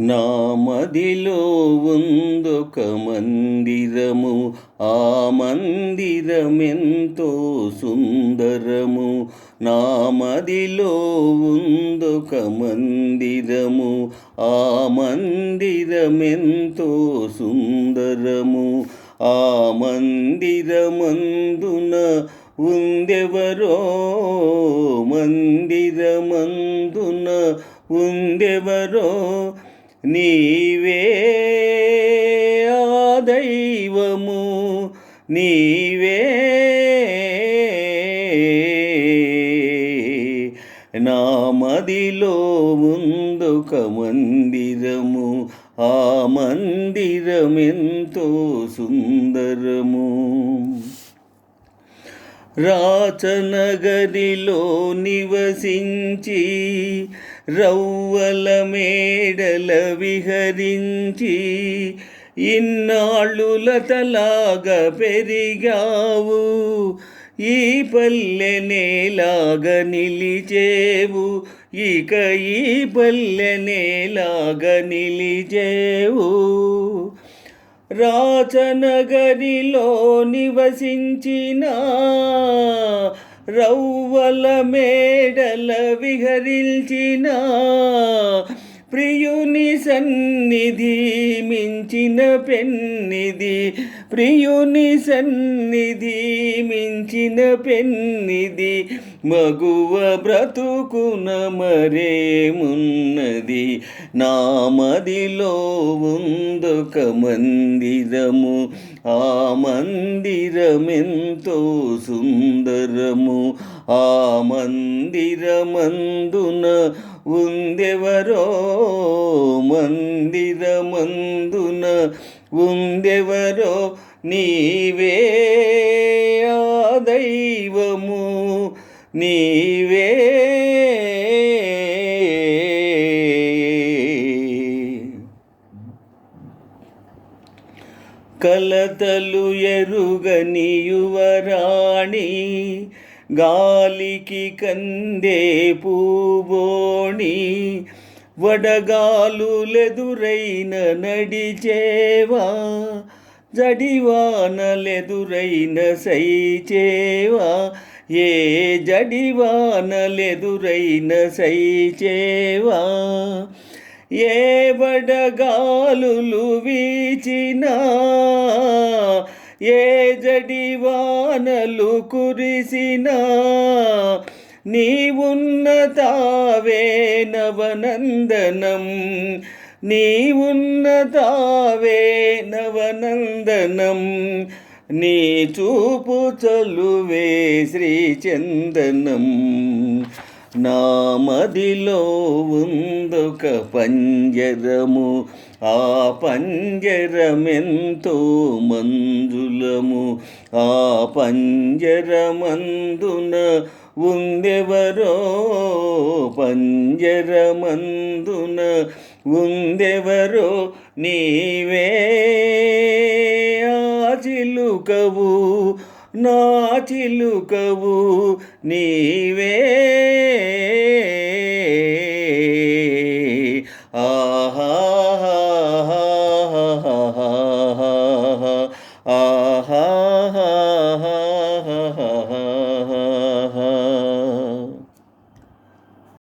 నా మదిలో ఉందొక మందిరము, ఆ మందిరమెంతో సుందరము. నా మదిలో ఉందొక మందిరము, ఆ మందిరమెంతో సుందరము. ఆ మందిరమందున ఉందెవరో, మందిరమందున ఉందెవరో, నీవే ఆ దైవము, నీవే నా మదిలో ఉందొక మందిరము, ఆ మందిరమెంతో సుందరము. రాచనగరిలో నివసించి రవ్వల మేడల విహరించి, ఇన్నాళ్ళు లతలాగా పెరిగావు, ఈ పల్లెనేలాగా నిలిచేవు, ఇక ఈ పల్లెనేలాగా నిలిచేవు. రాచనగరిలో నివసించిన రవ్వల మేడల విహరించిన, ప్రియుని సన్నిధి మించిన పెన్నిది, ప్రియుని సన్నిధి మించిన పెన్నిది, మగువ బ్రతుకున మరేమున్నది. నా మదిలో ఉందొక మందిరము, ఆ మందిరమెంతో సుందరము. ఆ మందిరమందున ఉందెవరో, మందిరమందున ఉందెవరో, నీవే ఆ దైవము, నీవే. కలతలు ఎరుగని యువరాణి, గాలికి కందే పూబోణి, వడగాలులెదురైన నడిచేవా, జడివానలెదురైన సైచేవా, ఏ జడివానలెదురైన సైచేవా. ఏ వడగాలులు వీచినా, ఏ జడివానలు కురిసినా, నీవున్న తావే నవనందనం, నీవున్న తావే నవనందనం, నీ చూపు చలువే శ్రీచందనం. నా మదిలో ఉందొక పంజరము, ఆ పంజరమెంతో మంజులము. ఆ పంజరమందున ఉందెవరో, పంజరమందున ఉందెవరో, నీవే ఆ చిలుకవు, నా చిలుకవు, నీవే. ఆహా ఆహా